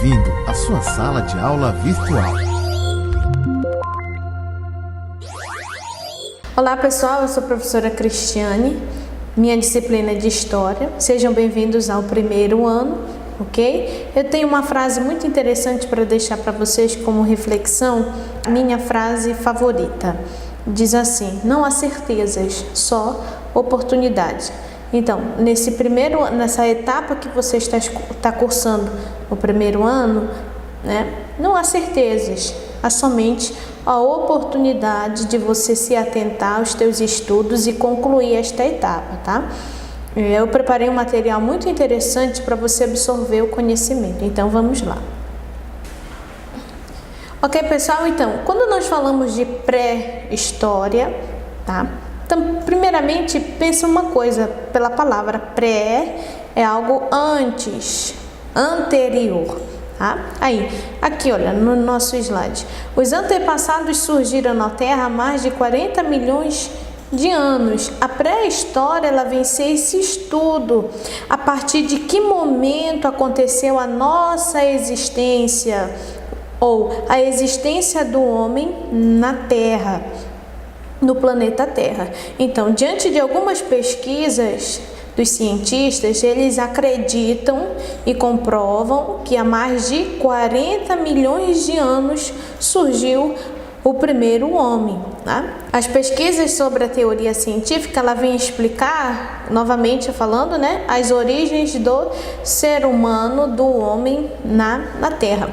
bem-vindo à sua sala de aula virtual. Olá pessoal, eu sou a professora Cristiane, minha disciplina é de História. Sejam bem-vindos ao primeiro ano, ok? Eu tenho uma frase muito interessante para deixar para vocês como reflexão, minha frase favorita. Diz assim: não há certezas, só oportunidades. Então, nessa etapa que você está cursando o primeiro ano, né, não há certezas, há somente a oportunidade de você se atentar aos teus estudos e concluir esta etapa, tá? Eu preparei um material muito interessante para você absorver o conhecimento, então vamos lá. Ok, pessoal? Então, quando nós falamos de pré-história, tá? Então, primeiramente, pensa uma coisa, pela palavra pré é algo antes, anterior, tá? Aí, aqui, olha, no nosso slide. Os antepassados surgiram na Terra há mais de 40 milhões de anos. A pré-história, ela vem ser esse estudo. A partir de que momento aconteceu a nossa existência, ou a existência do homem na Terra, no planeta Terra. Então, diante de algumas pesquisas dos cientistas, eles acreditam e comprovam que há mais de 40 milhões de anos surgiu o primeiro homem, tá? As pesquisas sobre a teoria científica, ela vem explicar, novamente falando, né, as origens do ser humano, do homem na Terra.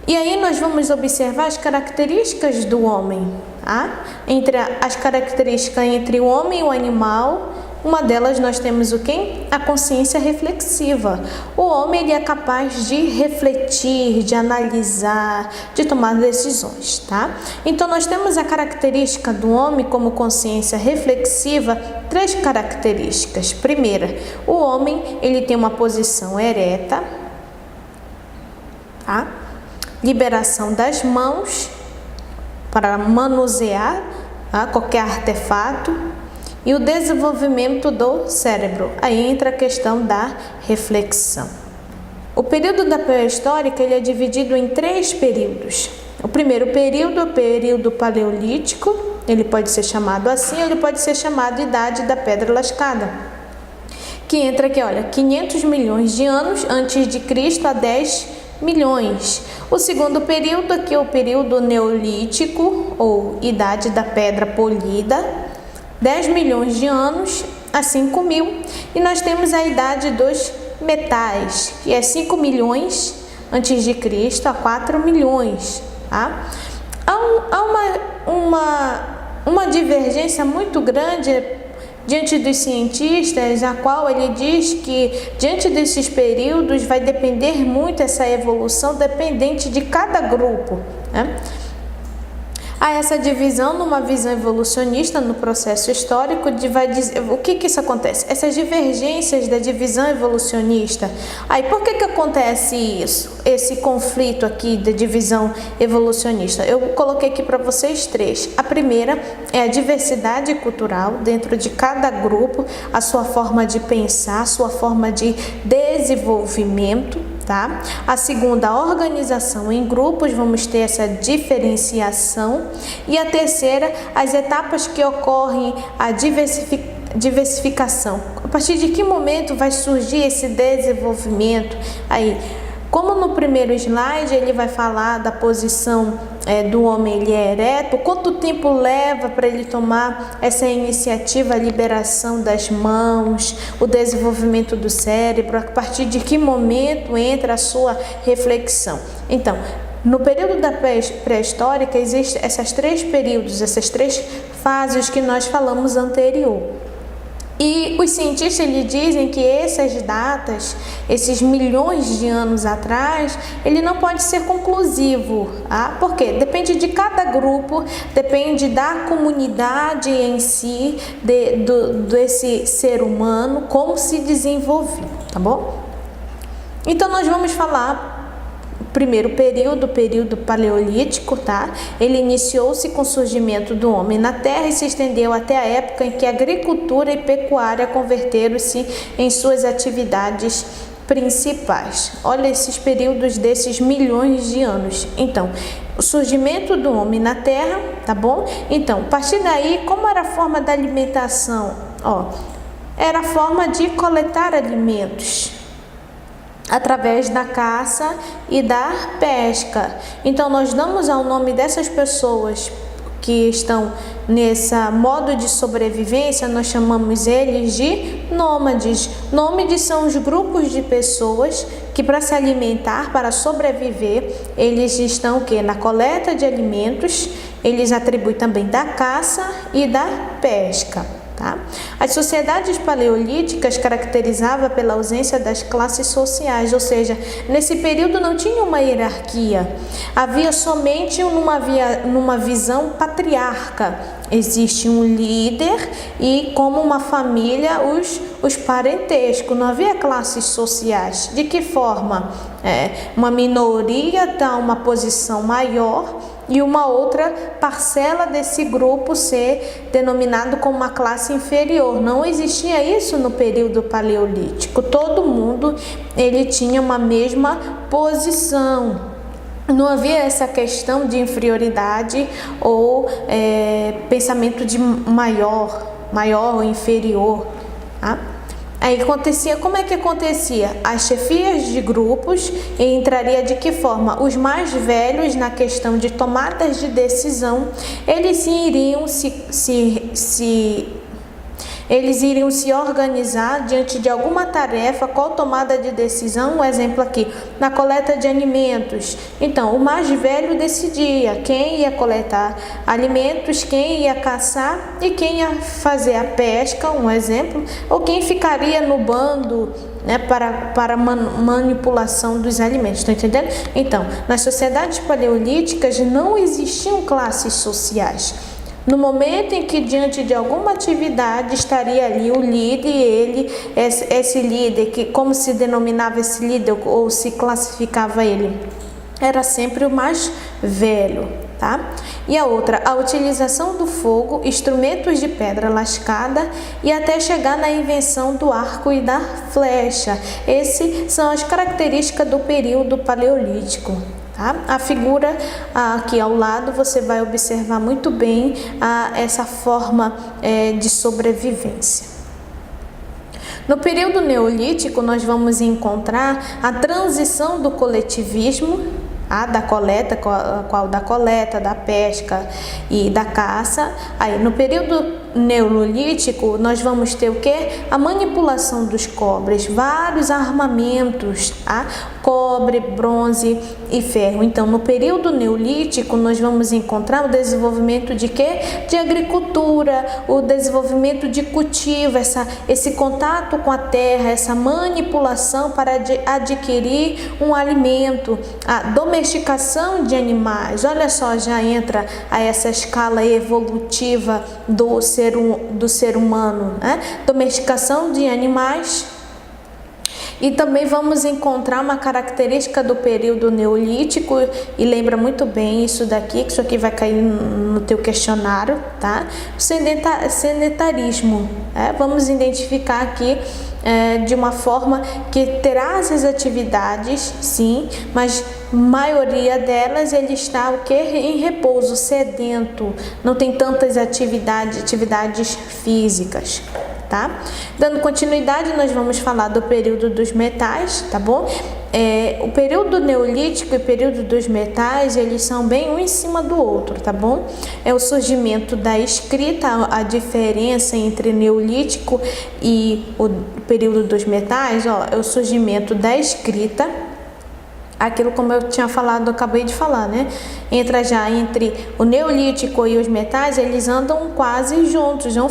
E aí nós vamos observar as características do homem, tá? Entre as características entre o homem e o animal, uma delas nós temos o quê? A consciência reflexiva. O homem, ele é capaz de refletir, de analisar, de tomar decisões, tá? Então nós temos a característica do homem como consciência reflexiva, 3 características. Primeira, o homem, ele tem uma posição ereta, tá? Liberação das mãos para manusear, tá, qualquer artefato, e o desenvolvimento do cérebro. Aí entra a questão da reflexão. O período da pré-histórica, ele é dividido em 3 períodos. O primeiro período é o período paleolítico, ele pode ser chamado assim, ele pode ser chamado Idade da Pedra Lascada, que entra aqui, olha, 500 milhões de anos antes de Cristo a 10 milhões. O segundo período aqui é o período neolítico ou Idade da Pedra Polida, 10 milhões de anos a 5 mil. E nós temos a Idade dos Metais, que é 5 milhões antes de Cristo a 4 milhões. Tá? Há uma divergência muito grande diante dos cientistas, a qual ele diz que diante desses períodos vai depender muito essa evolução dependente de cada grupo, né? Há essa divisão numa visão evolucionista no processo histórico, vai dizer, o que isso acontece? Essas divergências da divisão evolucionista. Aí por que acontece isso? Esse conflito aqui da divisão evolucionista? Eu coloquei aqui para vocês 3. A primeira é a diversidade cultural dentro de cada grupo, a sua forma de pensar, a sua forma de desenvolvimento, tá? A segunda, a organização em grupos, vamos ter essa diferenciação. E a terceira, as etapas que ocorrem a diversificação. A partir de que momento vai surgir esse desenvolvimento? Aí, como no primeiro slide ele vai falar da posição do homem, ele é ereto, quanto tempo leva para ele tomar essa iniciativa, a liberação das mãos, o desenvolvimento do cérebro, a partir de que momento entra a sua reflexão? Então, no período da pré-histórica existem esses 3 períodos, essas 3 fases que nós falamos anterior. E os cientistas eles dizem que essas datas, esses milhões de anos atrás, ele não pode ser conclusivo. Tá? Por quê? Depende de cada grupo, depende da comunidade em si, desse ser humano, como se desenvolveu, tá bom? Então nós vamos falar primeiro período, o período paleolítico, tá? Ele iniciou-se com o surgimento do homem na Terra e se estendeu até a época em que a agricultura e pecuária converteram-se em suas atividades principais. Olha esses períodos desses milhões de anos. Então, o surgimento do homem na Terra, tá bom? Então, a partir daí, como era a forma da alimentação? Era a forma de coletar alimentos através da caça e da pesca. Então, nós damos ao nome dessas pessoas que estão nessa modo de sobrevivência, nós chamamos eles de nômades. Nômades são os grupos de pessoas que, para se alimentar, para sobreviver, eles estão na coleta de alimentos. Eles atribuem também da caça e da pesca. Tá? As sociedades paleolíticas caracterizavam pela ausência das classes sociais, ou seja, nesse período não tinha uma hierarquia, havia somente numa visão patriarca. Existe um líder e, como uma família, os parentescos, não havia classes sociais. De que forma? Uma minoria dá uma posição maior e uma outra parcela desse grupo ser denominado como uma classe inferior. Não existia isso no período paleolítico. Todo mundo ele tinha uma mesma posição. Não havia essa questão de inferioridade ou pensamento de maior ou inferior. Tá? Aí acontecia, como é que acontecia? As chefias de grupos entraria de que forma? Os mais velhos na questão de tomadas de decisão, eles iriam se organizar diante de alguma tarefa, qual tomada de decisão, um exemplo aqui, na coleta de alimentos. Então, o mais velho decidia quem ia coletar alimentos, quem ia caçar e quem ia fazer a pesca, um exemplo, ou quem ficaria no bando, né, para manipulação dos alimentos, estão entendendo? Então, nas sociedades paleolíticas não existiam classes sociais. No momento em que, diante de alguma atividade, estaria ali o líder, esse líder, que como se denominava esse líder ou se classificava ele? Era sempre o mais velho, tá? E a outra, a utilização do fogo, instrumentos de pedra lascada e até chegar na invenção do arco e da flecha. Essas são as características do período paleolítico. Tá? A figura aqui ao lado você vai observar muito bem essa forma de sobrevivência. No período neolítico nós vamos encontrar a transição do coletivismo, da coleta, da pesca e da caça. Aí no período neolítico nós vamos ter o que? A manipulação dos cobres, vários armamentos, cobre, bronze e ferro. Então no período neolítico nós vamos encontrar o desenvolvimento de quê? De agricultura, o desenvolvimento de cultivo, esse contato com a terra, essa manipulação para adquirir um alimento, a domesticação de animais. Olha só, já entra a essa escala evolutiva do ser humano, né? Domesticação de animais. E também vamos encontrar uma característica do período neolítico, e lembra muito bem isso daqui, que isso aqui vai cair no teu questionário, tá? Sedentarismo. Vamos identificar aqui de uma forma que terá essas atividades, sim, mas maioria delas ele está em repouso, sedento, não tem tantas atividades físicas. Tá? Dando continuidade, nós vamos falar do período dos metais, tá bom? O período neolítico e o período dos metais, eles são bem um em cima do outro, tá bom? É o surgimento da escrita, a diferença entre neolítico e o período dos metais, é o surgimento da escrita. Aquilo, como eu tinha falado, eu acabei de falar, né? Entra já entre o neolítico e os metais, eles andam quase juntos, já o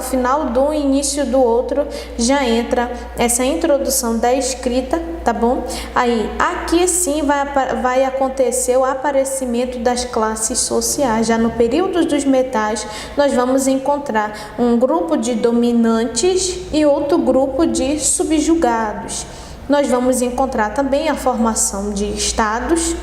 final do início do outro já entra essa introdução da escrita, tá bom? Aí, aqui sim vai acontecer o aparecimento das classes sociais. Já no período dos metais, nós vamos encontrar um grupo de dominantes e outro grupo de subjugados. Nós vamos encontrar também a formação de estados,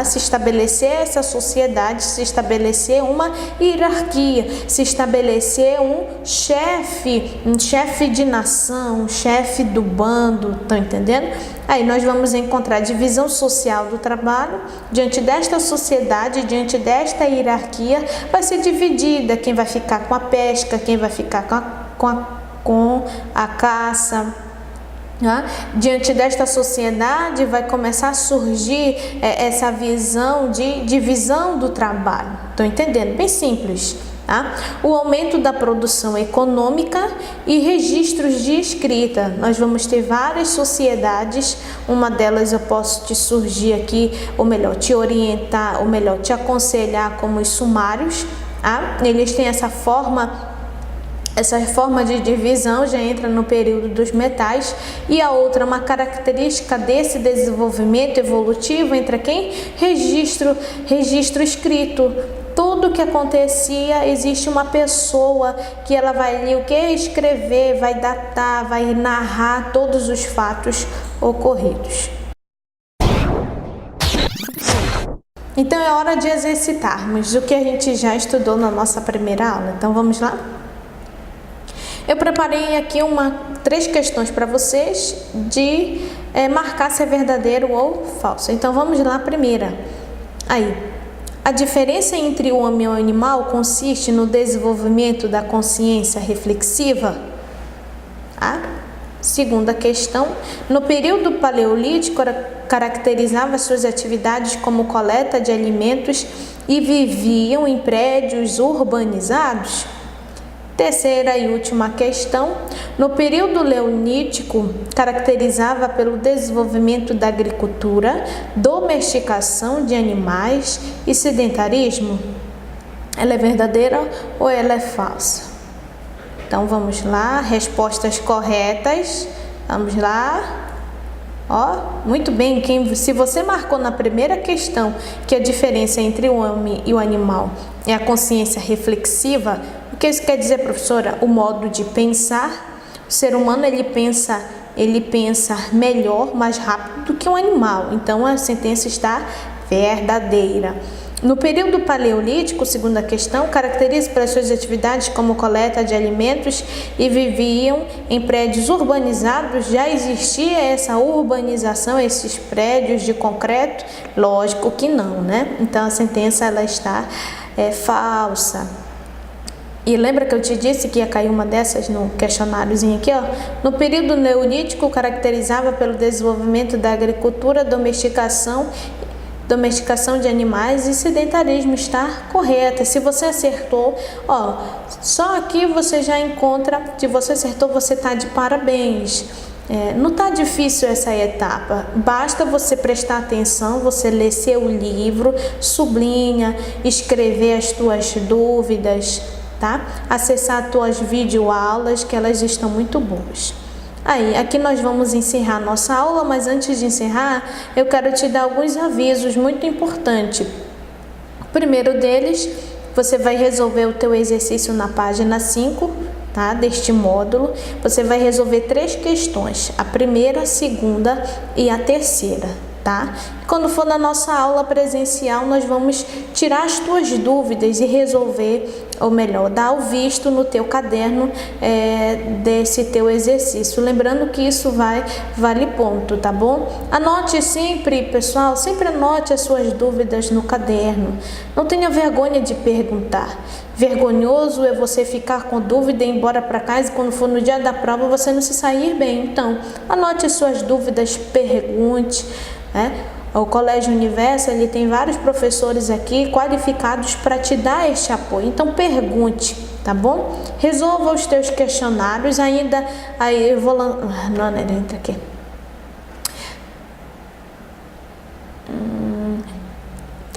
Se estabelecer essa sociedade, se estabelecer uma hierarquia, se estabelecer um chefe de nação, um chefe do bando, estão entendendo? Aí nós vamos encontrar divisão social do trabalho. Diante desta sociedade, diante desta hierarquia, vai ser dividida quem vai ficar com a pesca, quem vai ficar com a caça. Diante desta sociedade vai começar a surgir essa visão de divisão do trabalho. Estão entendendo? Bem simples. O aumento da produção econômica e registros de escrita. Nós vamos ter várias sociedades, uma delas eu posso te surgir aqui, ou melhor, te orientar, ou melhor, te aconselhar como os sumários. Eles têm essa forma de divisão, já entra no período dos metais. E a outra, uma característica desse desenvolvimento evolutivo, entra quem? Registro escrito. Tudo que acontecia, existe uma pessoa que ela vai ali escrever, vai datar, vai narrar todos os fatos ocorridos. Então é hora de exercitarmos o que a gente já estudou na nossa primeira aula. Então vamos lá? Eu preparei aqui 3 questões para vocês de marcar se é verdadeiro ou falso. Então vamos lá, a primeira. A diferença entre o homem e o animal consiste no desenvolvimento da consciência reflexiva? Segunda questão. No período paleolítico, caracterizava suas atividades como coleta de alimentos e viviam em prédios urbanizados? Terceira e última questão. No período neolítico, caracterizava pelo desenvolvimento da agricultura, domesticação de animais e sedentarismo? Ela é verdadeira ou ela é falsa? Então vamos lá, respostas corretas. Vamos lá. Muito bem, se você marcou na primeira questão que a diferença entre o homem e o animal é a consciência reflexiva, o que isso quer dizer, professora? O modo de pensar. O ser humano ele pensa melhor, mais rápido do que um animal. Então a sentença está verdadeira. No período paleolítico, segunda questão, caracteriza pelas suas atividades como coleta de alimentos e viviam em prédios urbanizados. Já existia essa urbanização, esses prédios de concreto? Lógico que não, né? Então a sentença ela está falsa. E lembra que eu te disse que ia cair uma dessas no questionáriozinho aqui, No período neolítico, caracterizava pelo desenvolvimento da agricultura, domesticação de animais e sedentarismo. Está correta. Se você acertou, só aqui você já encontra, se você acertou, você está de parabéns. Não está difícil essa etapa, basta você prestar atenção, você ler seu livro, sublinha, escrever as tuas dúvidas, tá? Acessar as tuas videoaulas, que elas estão muito boas. Aqui nós vamos encerrar nossa aula, mas antes de encerrar, eu quero te dar alguns avisos muito importantes. O primeiro deles, você vai resolver o teu exercício na página 5, tá? Deste módulo. Você vai resolver 3 questões, a primeira, a segunda e a terceira, tá? Quando for na nossa aula presencial, nós vamos tirar as tuas dúvidas e resolver, ou melhor, dar o visto no teu caderno desse teu exercício. Lembrando que isso vale ponto, tá bom? Anote sempre, pessoal, sempre anote as suas dúvidas no caderno. Não tenha vergonha de perguntar. Vergonhoso é você ficar com dúvida e ir embora para casa e quando for no dia da prova você não se sair bem. Então, anote as suas dúvidas, pergunte, O Colégio Universo, ele tem vários professores aqui qualificados para te dar este apoio. Então, pergunte, tá bom? Resolva os teus questionários ainda. Aí eu vou... Não, entra aqui.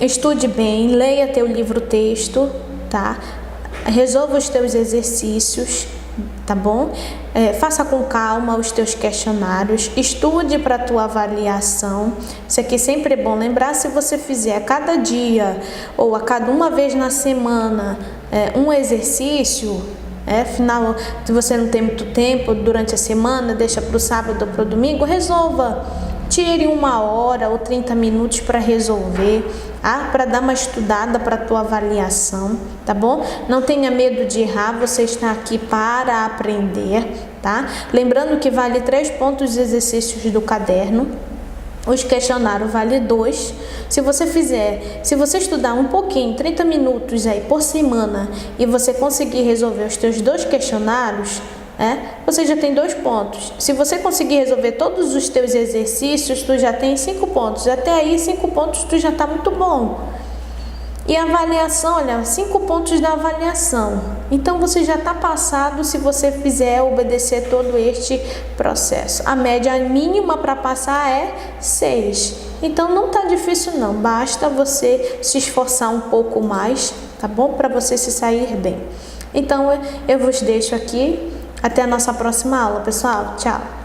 Estude bem, leia teu livro-texto, tá? Resolva os teus exercícios, tá bom? Faça com calma os teus questionários, estude para a tua avaliação. Isso aqui sempre é bom lembrar, se você fizer a cada dia ou a cada uma vez na semana um exercício, afinal, se você não tem muito tempo durante a semana, deixa para o sábado ou para o domingo, resolva. Tire 1 hora ou 30 minutos para resolver, para dar uma estudada para a tua avaliação, tá bom? Não tenha medo de errar, você está aqui para aprender, tá? Lembrando que vale 3 pontos os exercícios do caderno. Os questionários vale 2. Se você estudar um pouquinho, 30 minutos aí por semana, e você conseguir resolver os teus 2 questionários, você já tem 2 pontos. Se você conseguir resolver todos os teus exercícios, tu já tem 5 pontos. Até aí, 5 pontos tu já tá muito bom. E a avaliação, olha, 5 pontos da avaliação. Então, você já está passado se você fizer obedecer todo este processo. A média mínima para passar é 6. Então, não está difícil não. Basta você se esforçar um pouco mais, tá bom? Para você se sair bem. Então, eu vos deixo aqui. Até a nossa próxima aula, pessoal. Tchau!